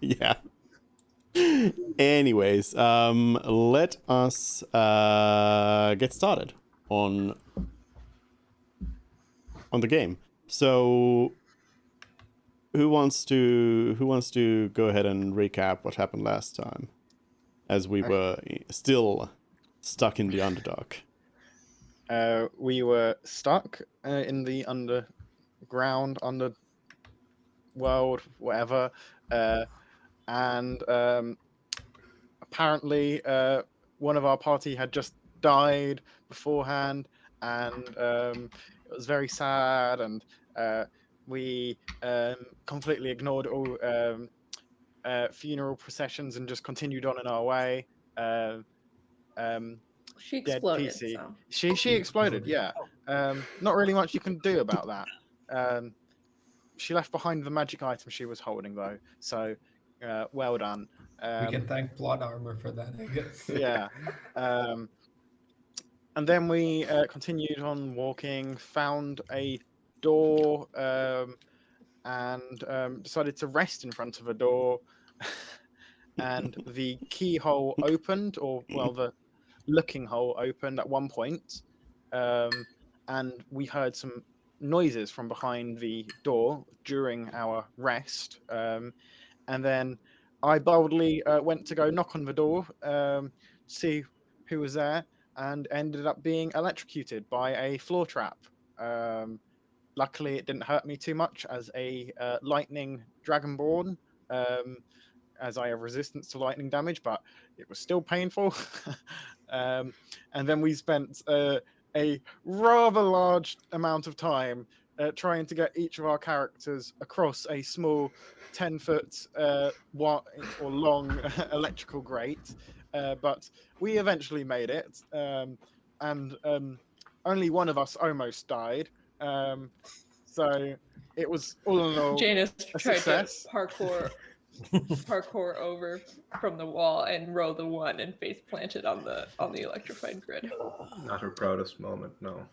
Yeah. Anyways, let us get started on the game. So, who wants to go ahead and recap what happened last time, as we were still stuck in the Underdark? We were stuck in the underground, underworld, whatever, and apparently one of our party had just died beforehand, and it was very sad, and we completely ignored all funeral processions and just continued on in our way. She Dead exploded. PC. So. She exploded. Yeah. Not really much you can do about that. She left behind the magic item she was holding, though. So, well done. We can thank plot armor for that, I guess. Yeah. And then we continued on walking, found a door, and decided to rest in front of a door. And the keyhole opened, or well, the looking hole opened at one point, and we heard some noises from behind the door during our rest. And then I boldly went to go knock on the door, see who was there, and ended up being electrocuted by a floor trap. Luckily, it didn't hurt me too much as a lightning dragonborn, as I have resistance to lightning damage, but it was still painful. And then we spent a rather large amount of time trying to get each of our characters across a small 10-foot wide or long electrical grate, but we eventually made it, and only one of us almost died. So it was all in all Janus a tried success. to parkour over from the wall and row the one and face planted on the electrified grid. Not her proudest moment, no.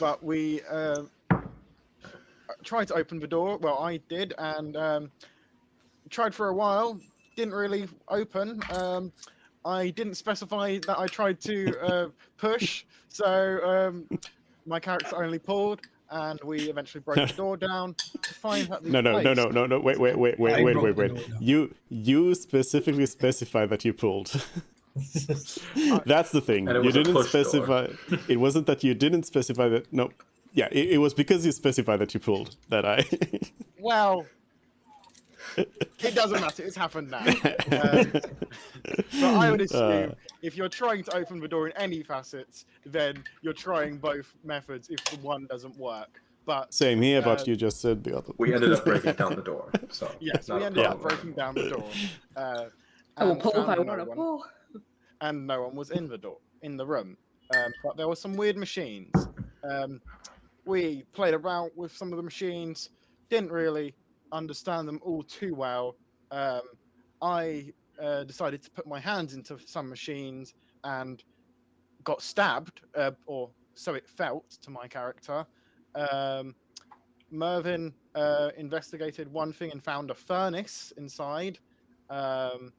But we tried to open the door. Well, I did, and tried for a while. Didn't really open. I didn't specify that I tried to push, so my character only pulled, and we eventually broke the door down to find that the No. Wait. You specifically specified that you pulled. That's the thing. And it You was a didn't push specify. It wasn't that you didn't specify that. No. Yeah, it was because you specified that you pulled that I. Well, it doesn't matter. It's happened now. But I would assume if you're trying to open the door in any facets, then you're trying both methods if the one doesn't work. But same here, but you just said the other. We ended up breaking down the door. So yes, we ended up breaking down the door. I will pull if I want to pull. And no one was in the room. But there were some weird machines. We played around with some of the machines. Didn't really understand them all too well. I decided to put my hands into some machines and got stabbed, or so it felt to my character. Mervyn investigated one thing and found a furnace inside, and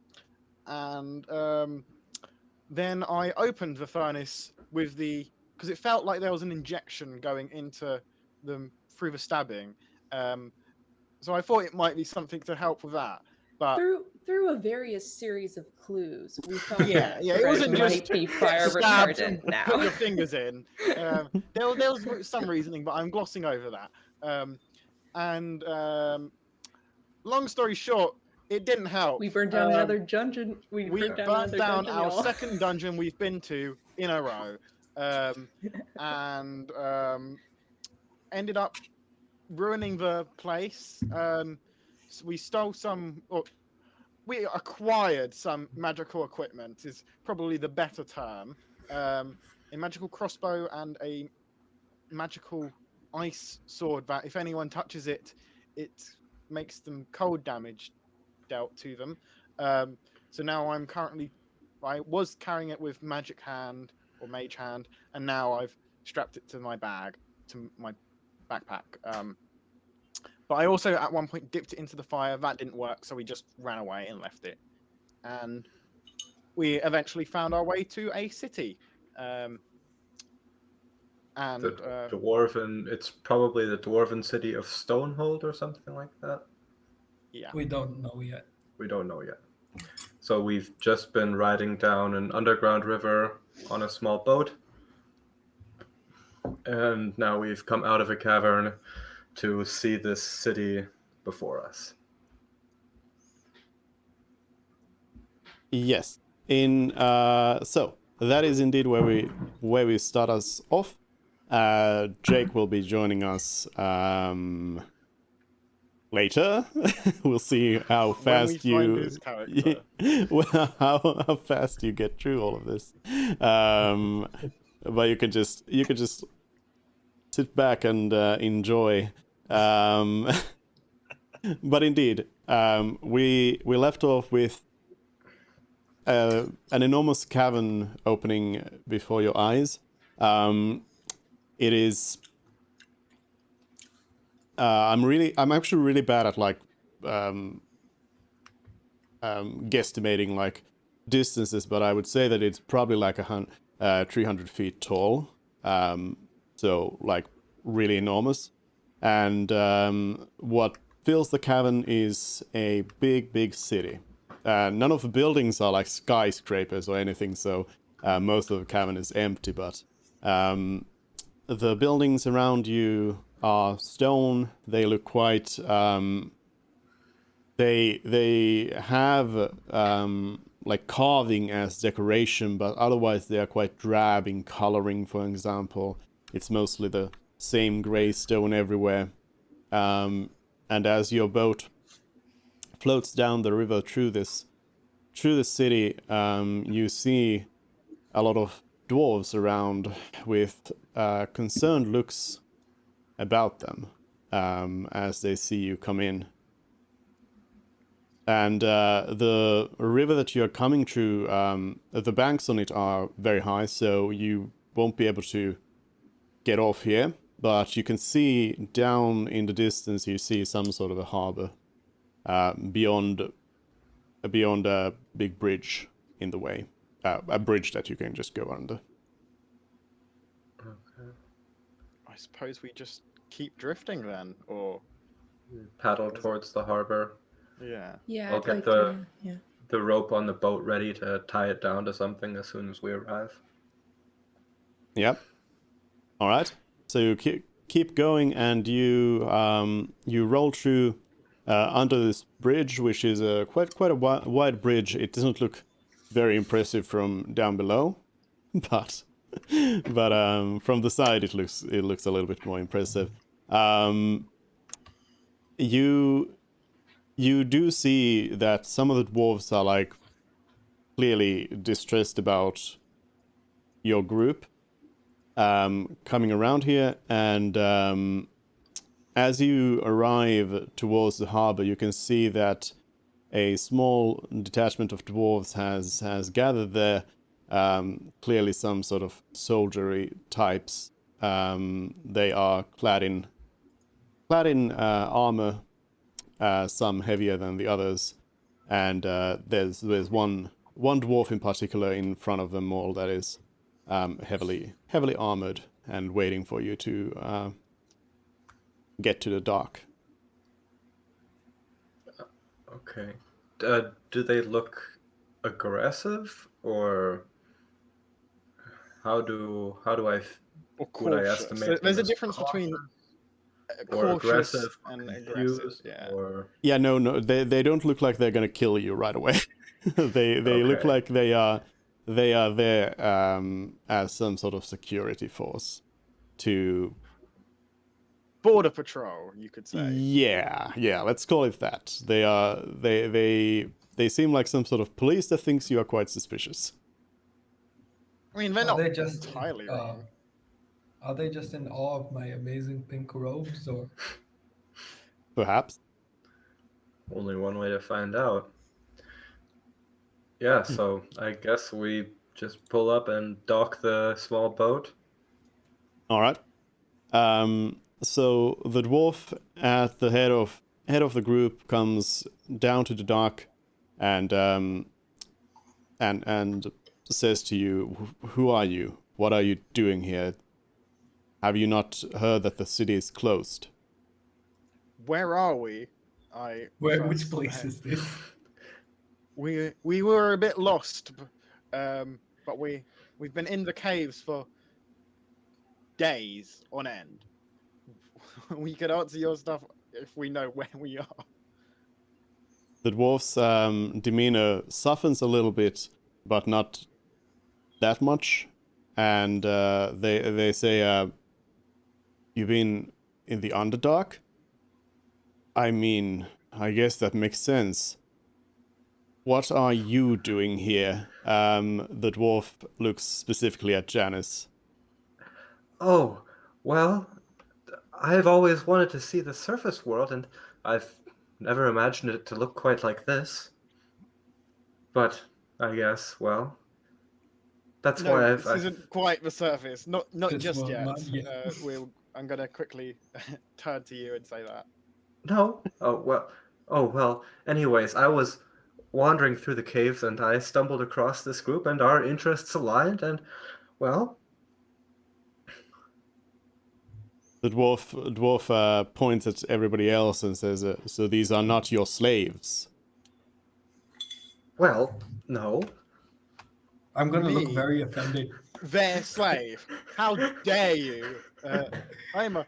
then I opened the furnace because it felt like there was an injection going into them through the stabbing. So I thought it might be something to help with that. But through a various series of clues, we thought it wasn't just be fire retardant now. Put your fingers in. There was some reasoning, but I'm glossing over that. And long story short, it didn't help. We burned down another dungeon. We burnt down our second dungeon we've been to in a row, and ended up ruining the place. We stole we acquired some magical equipment, is probably the better term. A magical crossbow and a magical ice sword that if anyone touches it, it makes them cold damage dealt to them. So now I was carrying it with magic hand or mage hand, and now I've strapped it to my bag, to my backpack. But I also at one point dipped it into the fire. That didn't work, so we just ran away and left it. And we eventually found our way to a city. The dwarven, it's probably the dwarven city of Stonehold or something like that. Yeah. We don't know yet. We don't know yet. So we've just been riding down an underground river on a small boat. And now we've come out of a cavern to see this city before us. Yes. So that is indeed where we start us off. Jake will be joining us later. We'll see how fast when we find his character. well, how fast you get through all of this. But you could just sit back and enjoy. But indeed, we left off with an enormous cavern opening before your eyes. It is. I'm actually really bad at like guesstimating like distances, but I would say that it's probably like 300 feet tall. So like really enormous. And what fills the cavern is a big city. None of the buildings are like skyscrapers or anything, so most of the cavern is empty, but the buildings around you are stone. They look quite they have like carving as decoration, but otherwise they are quite drab in coloring. For example, it's mostly the same gray stone everywhere. And as your boat floats down the river through the city, you see a lot of dwarves around with concerned looks about them as they see you come in. And the river that you're coming through, the banks on it are very high, so you won't be able to get off here. But you can see down in the distance, you see some sort of a harbor beyond a big bridge in the way. A bridge that you can just go under. Okay. I suppose we just keep drifting then, or Paddle towards the harbor. yeah. Yeah, I'll I'd get like the- to. Yeah. The rope on the boat ready to tie it down to something as soon as we arrive. Yep. All right. So you keep going, and you roll through under this bridge, which is quite a wide bridge. It doesn't look very impressive from down below, but from the side it looks a little bit more impressive. You do see that some of the dwarves are like clearly distressed about your group coming around here, and as you arrive towards the harbor, you can see that a small detachment of dwarves has gathered there. Clearly, some sort of soldiery types. They are clad in armor, some heavier than the others, and there's one dwarf in particular in front of them all that is heavily armored and waiting for you to get to the dock. Okay. Do they look aggressive, or how do I Or would I cautious. estimate There's a them as difference between or cautious aggressive, and aggressive. confused, Yeah. or Yeah, no, they don't look like they're gonna kill you right away. they look Okay. like they are there as some sort of security force to. Border patrol, you could say. Yeah, let's call it that. They seem like some sort of police that thinks you are quite suspicious. I mean, they're Are not they just entirely wrong. Are they just in awe of my amazing pink robes, or Perhaps. only one way to find out? Yeah, so I guess we just pull up and dock the small boat. All right. So the dwarf at the head of the group comes down to the dock, and and says to you, "Who are you? What are you doing here? Have you not heard that the city is closed?" Where are we? I Which first, place is this? we were a bit lost, but we've been in the caves for days on end. We could answer your stuff if we know where we are. The dwarf's demeanor softens a little bit, but not that much, and they say, "You've been in the Underdark? I mean, I guess that makes sense. What are you doing here?" The dwarf looks specifically at Janice. Oh, well, I've always wanted to see the surface world, and I've never imagined it to look quite like this. But I guess, well, that's No, why this isn't quite the surface. Not This just will yet. not yet. I'm gonna quickly turn to you and say that. No. Oh well. Anyways, I was wandering through the caves and I stumbled across this group and our interests aligned and well, The dwarf points at everybody else and says, "So these are not your slaves." well, no. I'm gonna look Me? very offended. Their slave. How dare you? I am a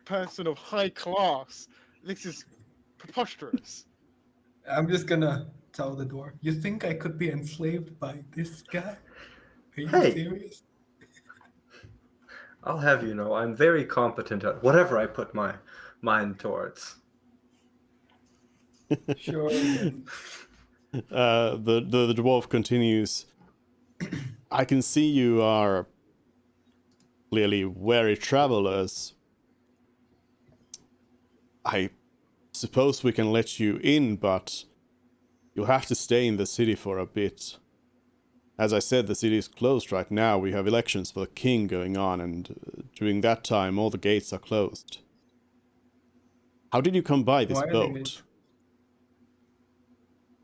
person of high class. This is preposterous. I'm just gonna tell the dwarf. You think I could be enslaved by this guy? Are you Hey. serious? I'll have you know, I'm very competent at whatever I put my mind towards. Sure. Then. The dwarf continues. "I can see you are clearly weary travelers. I suppose we can let you in, but you'll have to stay in the city for a bit. As I said, the city is closed right now. We have elections for the king going on, and during that time, all the gates are closed. How did you come by this Why are they boat?" made-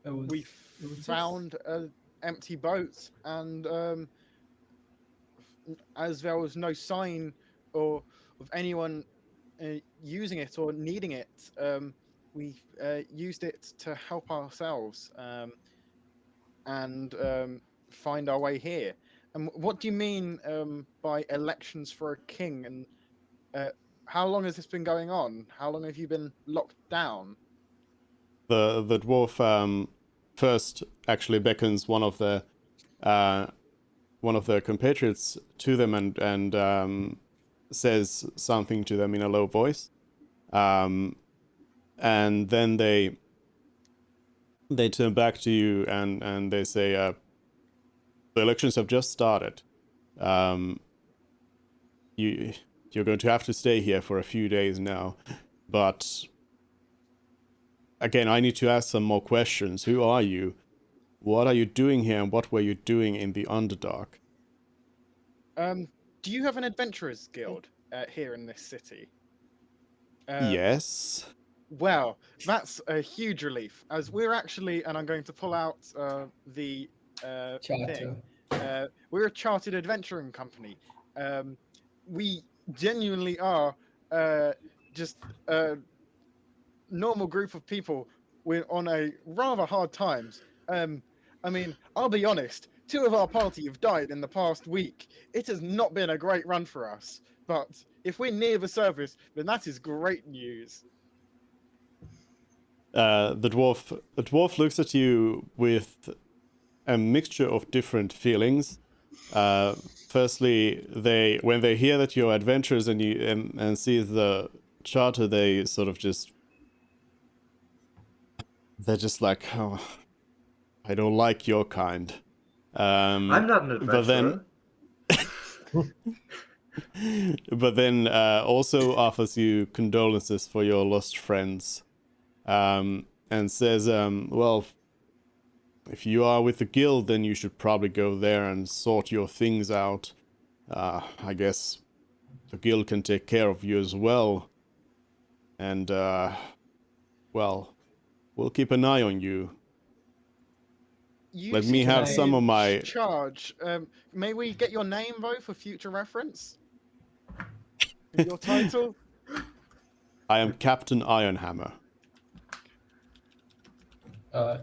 It was, We it was just- found an empty boat, and as there was no sign or of anyone using it or needing it, we used it to help ourselves and find our way here. And what do you mean by elections for a king? And how long has this been going on? How long have you been locked down? The dwarf first actually beckons one of their compatriots to them and says something to them in a low voice, and then they turn back to you and they say, "The elections have just started. Um, you're going to have to stay here for a few days now, but again, I need to ask some more questions. Who are you? What are you doing here, and what were you doing in the Underdark?" Do you have an adventurers guild here in this city? Yes. Well, that's a huge relief, as we're actually, and I'm going to pull out the Charter. thing. We're a chartered adventuring company. We genuinely are just a normal group of people. We're on a rather hard times. I mean, I'll be honest. 2 of our party have died in the past week. It has not been a great run for us. But if we're near the surface, then that is great news. The dwarf looks at you with a mixture of different feelings. Firstly, when they hear that you're adventurers and see the charter, they sort of they're just like, "Oh, I don't like your kind." I'm not an adventurer. But then also offers you condolences for your lost friends, and says, "Well, if you are with the guild, then you should probably go there and sort your things out. I guess the guild can take care of you as well. And, well, we'll keep an eye on you. You Let me seem have to some be of in my... charge. May we get your name, though, for future reference? Your title? I am Captain Ironhammer.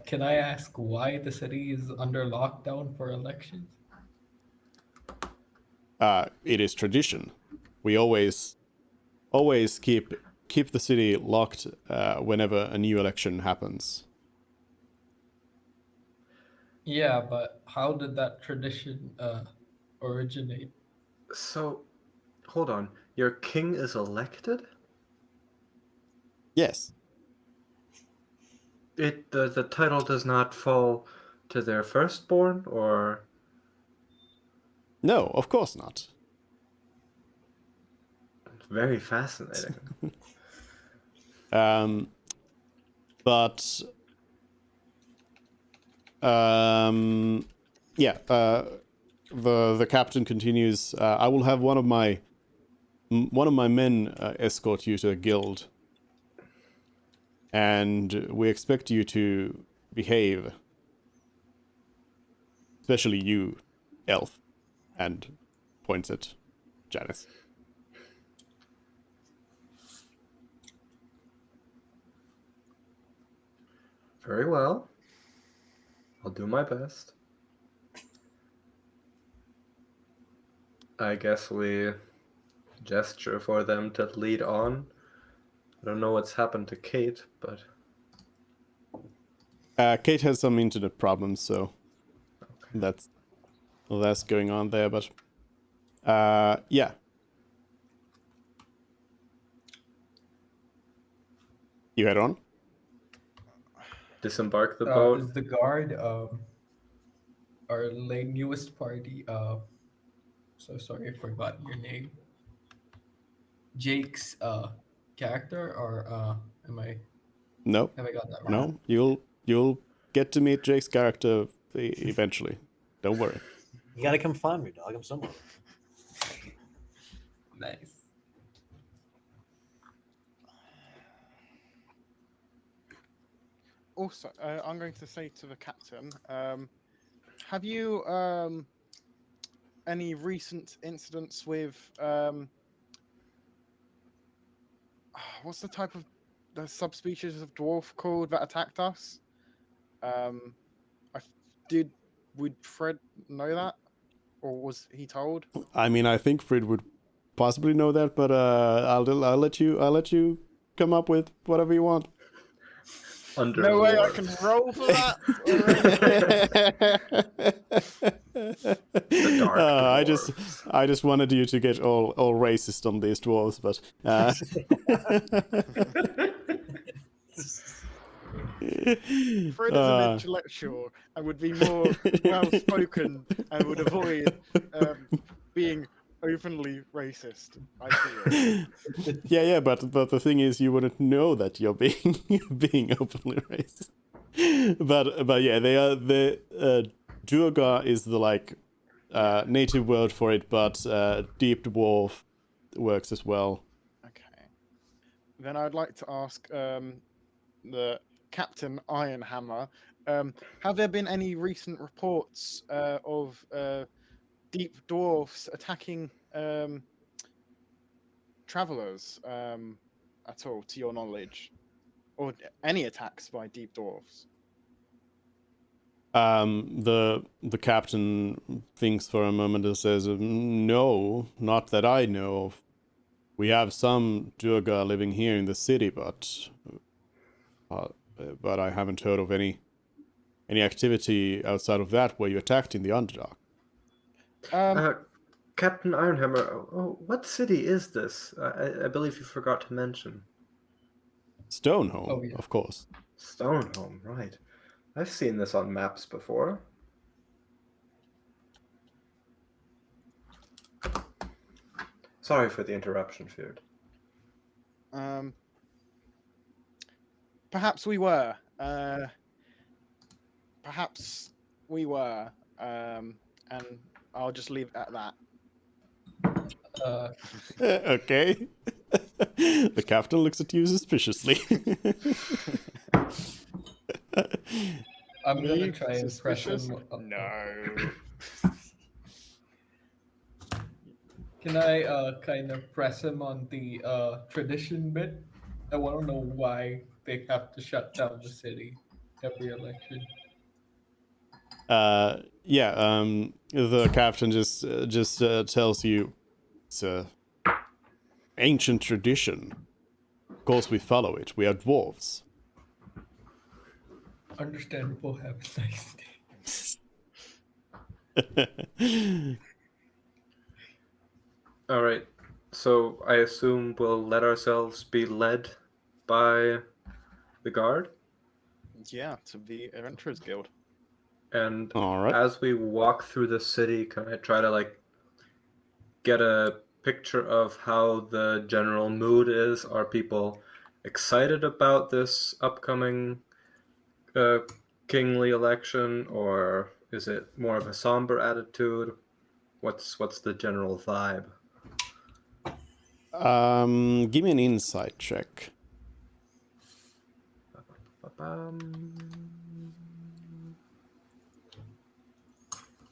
Can I ask why the city is under lockdown for elections? It is tradition. We always keep the city locked whenever a new election happens. Yeah, but how did that tradition originate? So, hold on. Your king is elected? Yes. The title does not fall to their firstborn, or No, of course not. very fascinating. But yeah. The captain continues. I will have one of my men escort you to the guild, and we expect you to behave. Especially you, elf, and points at Janice. Very well. I'll do my best. I guess we gesture for them to lead on. I don't know what's happened to Kate, but Kate has some internet problems, so that's going on there. But yeah. You head on. disembark the boat. Is the guard our newest party? So sorry, I forgot your name. Jake's character, or am I? No, Have I got that wrong? no. You'll get to meet Jake's character eventually. Don't worry. You gotta come find me, dog. I'm somewhere. Nice. Also, I'm going to say to the captain, have you any recent incidents with what's the type of the subspecies of dwarf called that attacked us? Would Fred know that, or was he told? I mean, I think Fred would possibly know that, but I'll let you come up with whatever you want. No way I can roll for that. The dark I just wanted you to get all racist on these dwarves, but Fred is an intellectual and would be more well spoken and would avoid being openly racist. I feel. yeah, but the thing is, you wouldn't know that you're being openly racist. But yeah, they are the Duergar is the native word for it, but deep dwarf works as well. Okay. Then I'd like to ask the Captain Ironhammer, have there been any recent reports of deep dwarfs attacking travelers at all, to your knowledge, or any attacks by deep dwarfs? The captain thinks for a moment and says, "No, not that I know of. We have some Duergar living here in the city, but I haven't heard of any activity outside of that where you attacked in the Underdark." Captain Ironhammer, what city is this? I believe you forgot to mention. Stoneholm, Oh, yeah. of course. Stoneholm, right. I've seen this on maps before. Sorry for the interruption, Feared. Perhaps we were. Perhaps we were. And I'll just leave it at that. Okay. The captain looks at you suspiciously. I'm gonna Me? try and press Suspicious? him. No. Can I kind of press him on the tradition bit? I want to know why they have to shut down the city every election. The captain just tells you it's a ancient tradition. Of course, we follow it. We are dwarves. Understandable. Have a nice day. All right. So I assume we'll let ourselves be led by the guard. Yeah, to the Adventurers Guild. And All right. as we walk through the city, can I try to like get a picture of how the general mood is? Are people excited about this upcoming kingly election, or is it more of a somber attitude? What's the general vibe? Give me an insight check.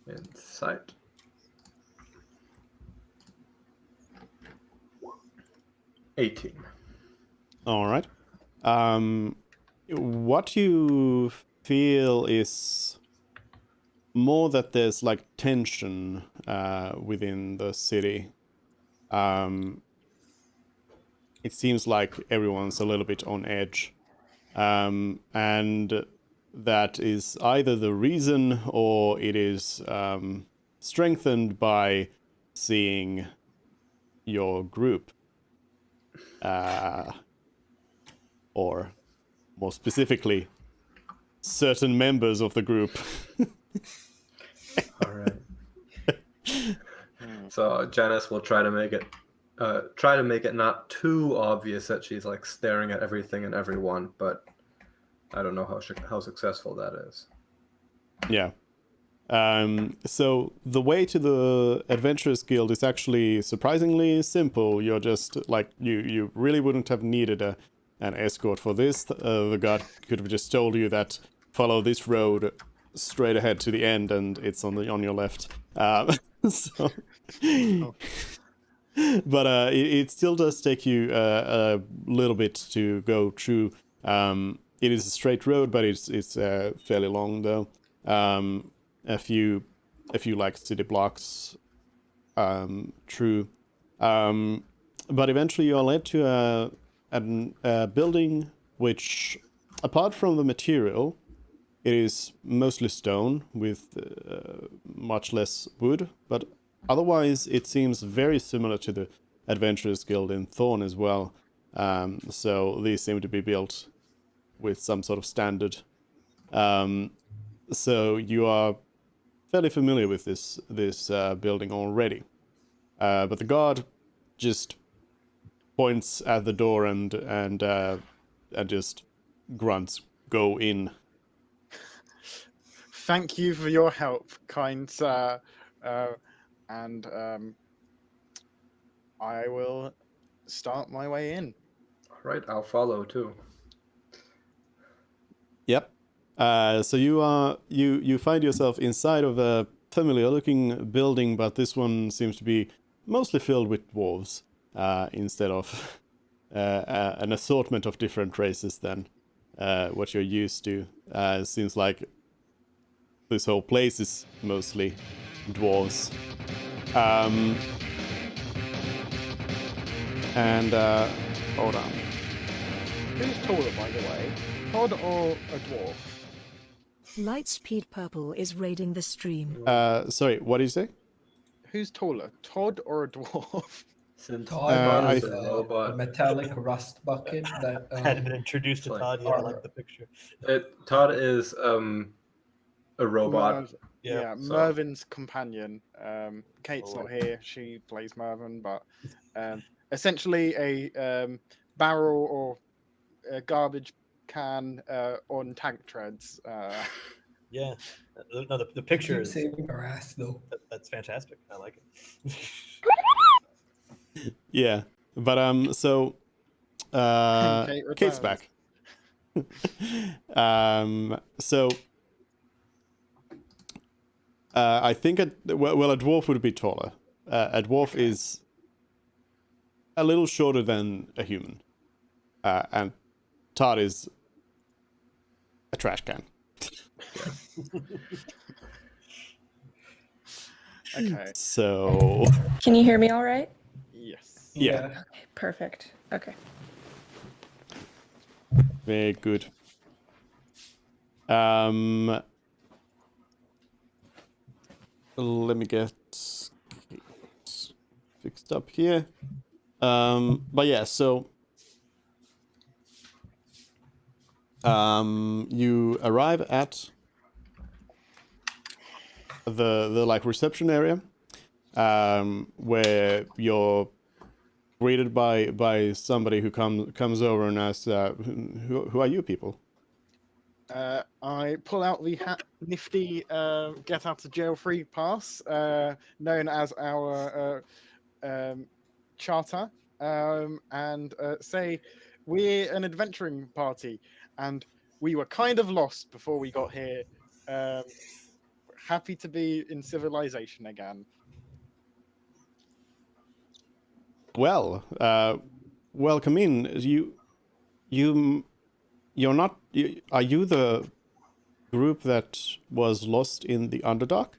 Insight. 18. All right. What you feel is more that there's like tension within the city. It seems like everyone's a little bit on edge. And that is either the reason or it is strengthened by seeing your group. Or more specifically, certain members of the group. All right. So Janice will try to make it not too obvious that she's like staring at everything and everyone, but I don't know how successful that is. Yeah. So the way to the Adventurers Guild is actually surprisingly simple. You're just like you really wouldn't have needed an escort for this. The guard could have just told you that follow this road straight ahead to the end, and it's on your left. So, but it still does take you a little bit to go through. It is a straight road, but it's fairly long though. A few like city blocks through, but eventually you are led to a building which, apart from the material, it is mostly stone with much less wood, but otherwise it seems very similar to the Adventurers Guild in Thorn as well. So these seem to be built with some sort of standard. So you are fairly familiar with this building already. But the guard just points at the door and just grunts, "Go in." Thank you for your help, kind sir. And I will start my way in. All right, I'll follow too. Yep. So you find yourself inside of a familiar-looking building, but this one seems to be mostly filled with dwarves instead of an assortment of different races than what you're used to. It seems like this whole place is mostly dwarves. Hold on. Who's taller, by the way? Todd or a dwarf? Lightspeed Purple is raiding the stream. Sorry, what did you say? Who's taller, Todd or a dwarf? Since Todd is a a robot, metallic rust bucket that I hadn't been introduced to like Todd yet. I armor. like the picture. Todd is a robot. Yeah, so- Mervin's companion. Kate's Oh. not here. She plays Mervin, but essentially a barrel or a garbage can on tank treads. Yeah. No, the picture Keep is saving our ass though. that's fantastic. I like it. Yeah, but so Kate Kate's returns. back. So I think a dwarf would be taller. A dwarf is a little shorter than a human, and Todd is a trash can. Okay. So Can you hear me all right? Yes. Yeah. Okay, perfect. Okay. very good. Let me get fixed up here. But yeah, so you arrive at the like reception area, where you're greeted by somebody who comes over and asks, who are you people? I pull out the nifty get out of jail free pass, known as our charter, and say we're an adventuring party, and we were kind of lost before we got here. Happy to be in civilization again. Well, welcome in. You're not. Are you the group that was lost in the Underdark?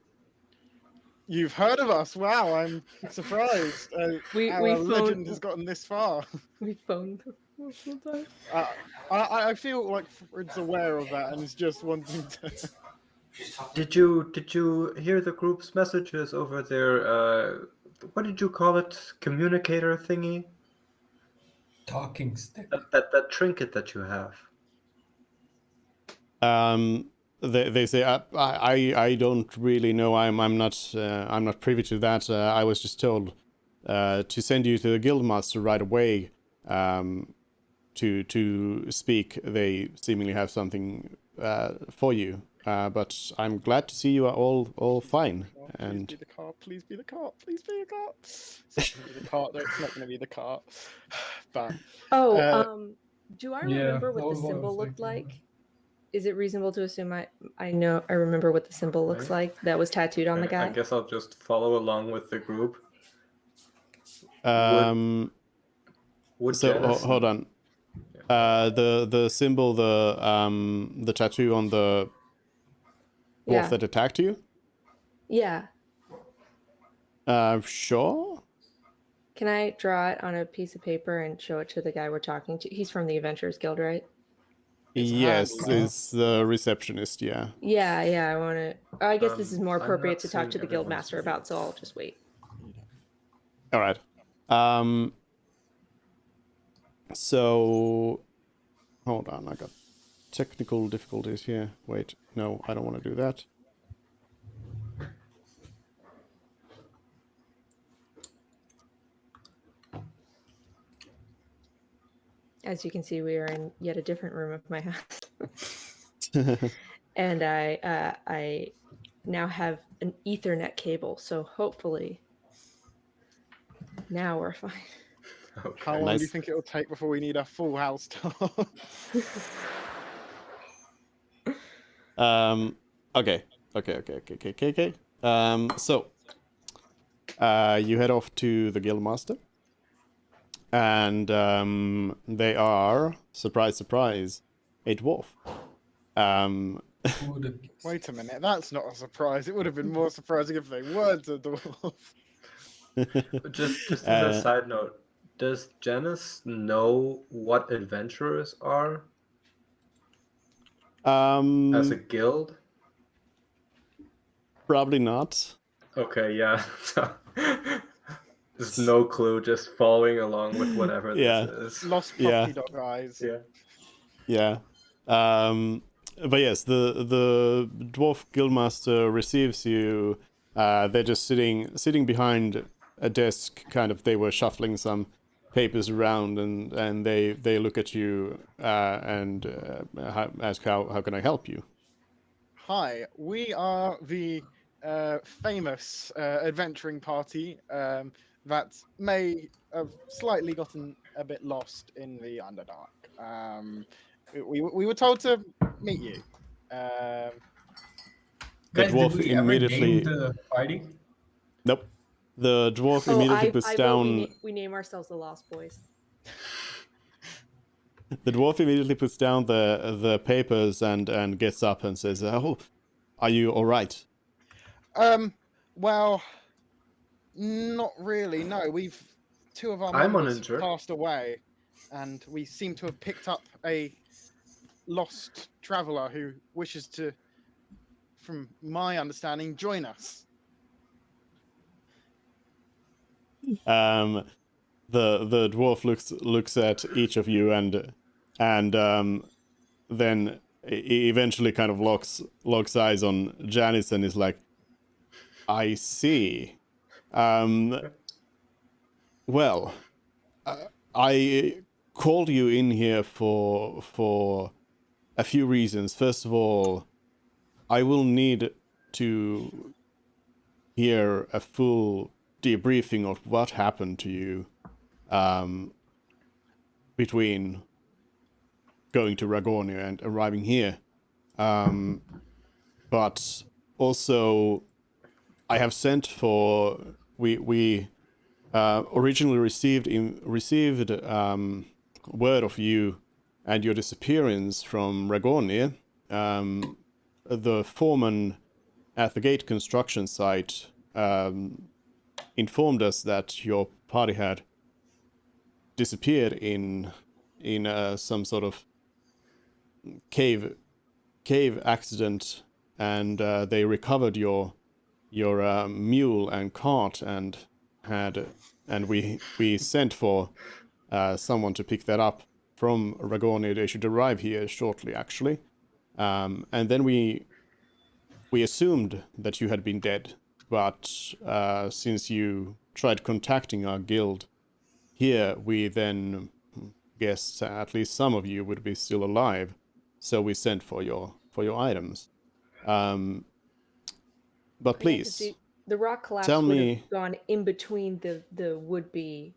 You've heard of us? Wow, I'm surprised. We Our phoned- legend has gotten this far. We phoned them multiple times. I feel like Fred's aware of that and is just wanting to. Did you hear the group's messages over their what did you call it? Communicator thingy? Talking stick. That trinket that you have. They say I don't really know. I'm not privy to that. I was just told to send you to the guildmaster right away. To speak. They seemingly have something for you. But I'm glad to see you are all fine. Oh, please And be the cart. Please be the cart. Please be the cart. It's not going to be the cart, though. It's not going to be the cart. But Oh, do I Yeah, remember that what the was what I was symbol looked thinking. like? Is it reasonable to assume I remember what the symbol looks like that was tattooed on the I guy? guess I'll just follow along with the group. Would so Janice hold on. The symbol, the tattoo on the dwarf Yeah. that attacked you. Yeah. Sure. Can I draw it on a piece of paper and show it to the guy we're talking to? He's from the Adventurers Guild, right? It's Yes, handy. is the receptionist. Yeah. Yeah, I want to. I guess this is more I'm not appropriate to talk seeing to the everyone's guildmaster about, so I'll just wait. All right. So hold on, I got technical difficulties here. Wait, no, I don't want to do that. As you can see, we are in yet a different room of my house, and I now have an Ethernet cable, so hopefully now we're fine. Okay. How long do you Nice. think it'll take before we need a full house tour? Okay. So you head off to the guildmaster, and they are, surprise, surprise, a dwarf. Who would have guessed? Wait a minute, that's not a surprise. It would have been more surprising if they weren't a dwarf. Just as a side note, does Janice know what adventurers are as a guild? Probably not. Okay, yeah. So, there's no clue, just following along with whatever Yeah. this is. Lost Yeah. puppy dog eyes. Yeah. Yeah. But yes, the dwarf guildmaster receives you. They're just sitting behind a desk, kind of. They were shuffling some papers around, and they look at you and ask how can I help you? Hi, we are the famous adventuring party that may have slightly gotten a bit lost in the Underdark. We were told to meet you. The Guys, did dwarf we ever name immediately. the party? Nope. The dwarf Oh, immediately I puts vote down. we name ourselves the Lost Boys. The dwarf immediately puts down the papers and gets up and says, "Oh, are you all right?" Well, not really. No, two of our I'm members uninjured. passed away, and we seem to have picked up a lost traveler who wishes to, from my understanding, join us. The dwarf looks at each of you and then eventually kind of locks eyes on Janice and is like, "I see. Well, I called you in here for a few reasons. First of all, I will need to hear a full debriefing of what happened to you between going to Ragonia and arriving here. But also, I have sent for we originally received word of you and your disappearance from Ragonia. The foreman at the gate construction site informed us that your party had disappeared in some sort of cave accident, and they recovered your mule and cart and we sent for someone to pick that up from Ragonia. They should arrive here shortly, actually, and then we assumed that you had been dead, but since you tried contacting our guild here, we then guessed at least some of you would be still alive, so we sent for your items. But Yeah, 'cause please, the rock collapse tell would me. have gone in between the would-be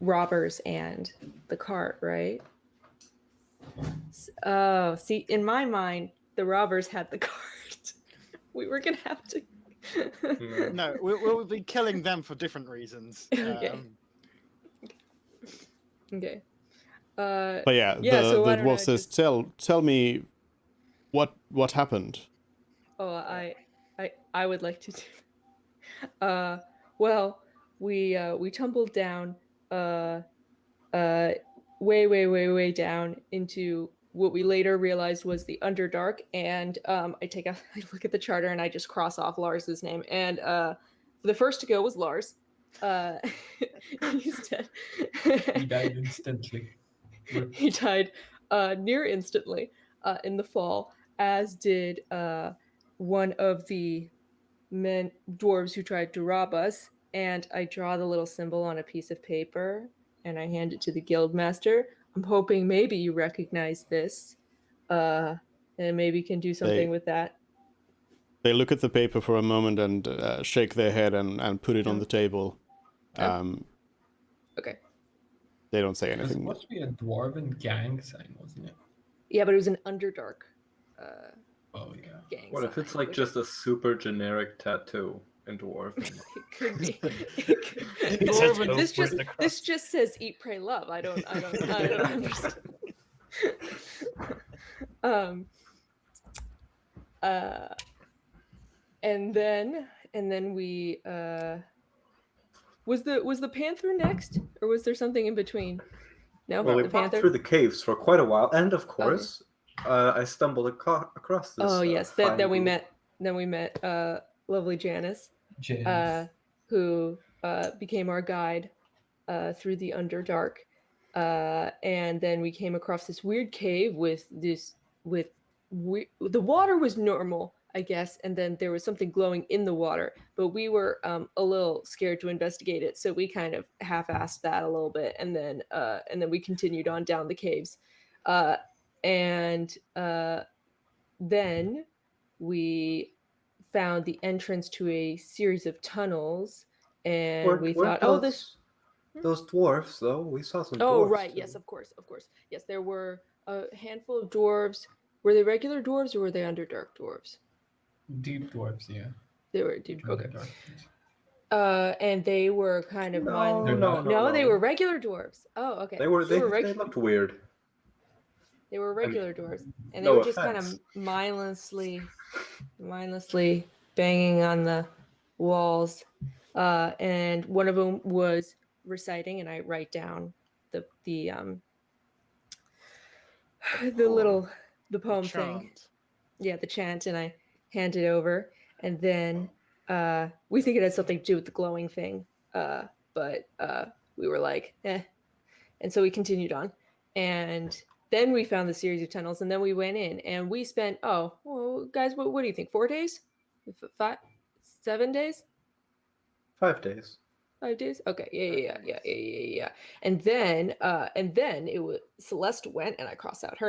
robbers and the cart, right? Oh, see, in my mind, the robbers had the cart. We were gonna have to. No, we'll be killing them for different reasons. Okay. Okay. But yeah, so the I don't know, dwarf says, just- "Tell me what happened." Oh, I would like to do. Well, we tumbled down way down into what we later realized was the Underdark, and I take a I look at the charter and I just cross off Lars's name, and the first to go was Lars. He's dead. He died instantly. He died near instantly in the fall, as did one of the dwarves who tried to rob us. And I draw the little symbol on a piece of paper and I hand it to the guild master. I'm hoping maybe you recognize this and maybe can do something with that. They look at the paper for a moment and shake their head and put it on the table. Okay. They don't say It was anything. supposed to be a dwarven gang sign, wasn't it? Yeah, but it was an Underdark Oh yeah. gang What if sign, it's like which just a super generic tattoo in dwarf? it could be. It says hope This just written across. this just says eat, pray, love. I don't understand. And then we was the panther next, or was there something in between? No, Well, we the walked panther. through the caves for quite a while, and of course, I stumbled across this. Oh yes, fine that we group. met. Then we met lovely Janice, Janice. who became our guide through the Underdark, and then we came across this weird cave with the water was normal, I guess, and then there was something glowing in the water, but we were a little scared to investigate it, so we kind of half-assed that a little bit, and then we continued on down the caves, and then we found the entrance to a series of tunnels, and we thought, oh, this. Those dwarfs, though. We saw some Oh, dwarfs. right. too. Yes, of course. Yes, there were a handful of dwarves. Were they regular dwarves or were they underdark dwarves? Deep dwarfs, yeah. They were deep. Okay. Underdark. And they were kind of No, They're no, not. no, No, they no. were regular dwarves. Oh, okay. They looked weird. They were regular dwarves, and they no were just kind of offense. mindlessly banging on the walls. And one of them was reciting, and I write down the poem thing. Chant. Yeah, the chant, and I hand it over, and then we think it has something to do with the glowing thing, but we were like, eh, and so we continued on, and then we found the series of tunnels, and then we went in, and we spent guys, what do you think? 4 days, 5, 7 days, 5 days. 5 days? Okay, yeah. And then it was Celeste went, and I crossed out her